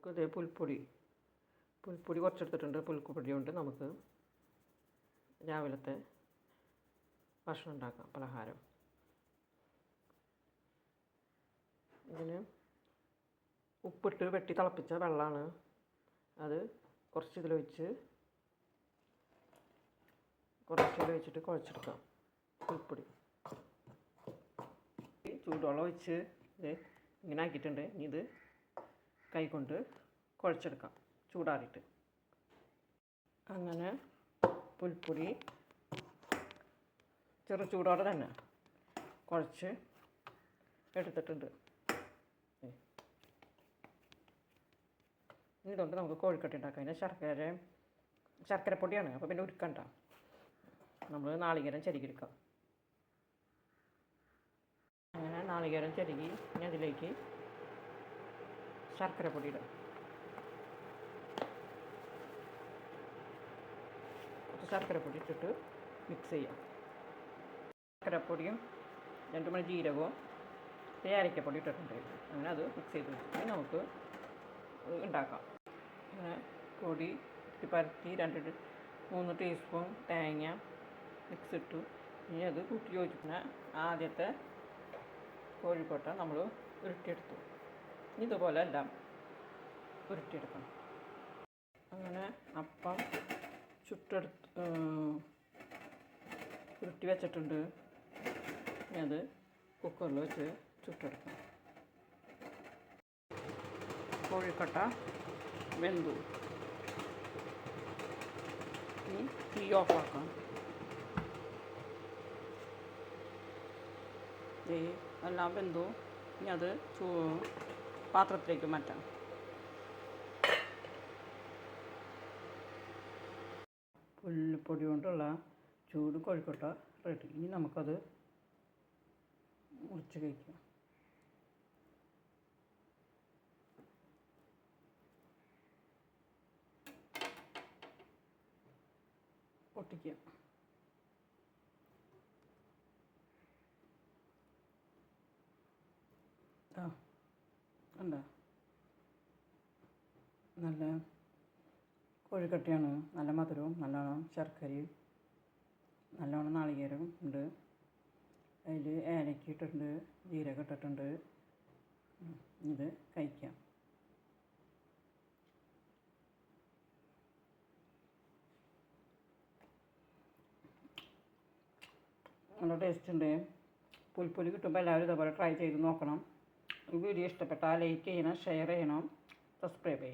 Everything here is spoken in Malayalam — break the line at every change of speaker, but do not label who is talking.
ഇതേ പുൽപ്പൊടി കുറച്ചെടുത്തിട്ടുണ്ട്. പുൽപ്പൊടി കൊണ്ട് നമുക്ക് രാവിലത്തെ ഭക്ഷണം ഉണ്ടാക്കാം, പലഹാരം. ഇതിന് ഉപ്പിട്ട് വെട്ടി തിളപ്പിച്ച വെള്ളമാണ്. അത് കുറച്ചിതിലൊഴിച്ചിട്ട് കുഴച്ചെടുക്കാം. പുൽപ്പൊടി ചൂടുവെള്ളം ഒഴിച്ച് ഇത് ഇങ്ങനെ ആക്കിയിട്ടുണ്ട്. ഇനി ഇത് കൈകൊണ്ട് കുഴച്ചെടുക്കാം ചൂടാറിയിട്ട്. അങ്ങനെ പുൽപ്പൊടി ചെറു ചൂടോടെ തന്നെ കുഴച്ച് എടുത്തിട്ടുണ്ട്. ഇതുകൊണ്ട് നമുക്ക് കോഴിക്കട്ടി ഉണ്ടാക്കാം. അതിന് ശർക്കരപ്പൊടിയാണ്, അപ്പോൾ പിന്നെ ഉരുക്കണ്ട. നമ്മൾ നാളികേരം ചെരുകിയെടുക്കാം. അങ്ങനെ നാളികേരം ചെരുകി ഇനി അതിലേക്ക് ശർക്കരപ്പൊടി ഇടാം. കുറച്ച് ശർക്കരപ്പൊടി ഇട്ടിട്ട് മിക്സ് ചെയ്യാം. ശർക്കരപ്പൊടിയും 2 മണി ജീരകവും ഏലക്കപ്പൊടി ഇട്ടിട്ടുണ്ട്. അങ്ങനെ അത് മിക്സ് ചെയ്ത് വെച്ചിട്ട് നമുക്ക് ഉണ്ടാക്കാം. അങ്ങനെ പൊടി പരത്തി 2-3 ടീസ്പൂൺ തേങ്ങ മിക്സ് ഇട്ടു. ഇനി അത് കൂട്ടി യോജിപ്പിക്കുന്ന ആദ്യത്തെ കോഴിക്കോട്ട നമ്മൾ ഉരുട്ടിയെടുത്തു. ഇതുപോലെ എല്ലാം ഉരുട്ടിയെടുക്കണം. അങ്ങനെ അപ്പം ഉരുട്ടി വെച്ചിട്ടുണ്ട്. ഇനി അത് കുക്കറിൽ വെച്ച് ചുട്ടെടുക്കാം. കോഴിക്കട്ട വെന്തു. ഇനി തീ ഓഫാക്കാം. എല്ലാം വെന്തു. ഇനി അത് പാത്രത്തിലേക്ക് മാറ്റാം. പുൽപ്പൊടി കൊണ്ടുള്ള ചൂട് കോഴിക്കോട്ട റെഡി. ഇനി നമുക്കത് മുറിച്ച് കഴിക്കാം. പൊട്ടിക്കുക. കണ്ടോ, നല്ല കോഴിക്കട്ടയാണ്. നല്ല മധുരവും നല്ലോണം ശർക്കരയും നല്ലോണം നാളികേരം ഉണ്ട്. അതിൽ ഏലക്ക ഇട്ടിട്ടുണ്ട്, ജീരകം ഇട്ടിട്ടുണ്ട്. ഇത് കഴിക്കാം. നല്ല ടേസ്റ്റ് ഉണ്ട്. പുൽപ്പൊടി കിട്ടുമ്പോൾ എല്ലാവരും ഇതേപോലെ ട്രൈ ചെയ്ത് നോക്കണം. ഈ വീഡിയോ ഇഷ്ടപ്പെട്ടാൽ ലൈക്ക് ചെയ്യണം, ഷെയർ ചെയ്യണം, സബ്സ്ക്രൈബ് ചെയ്യണം.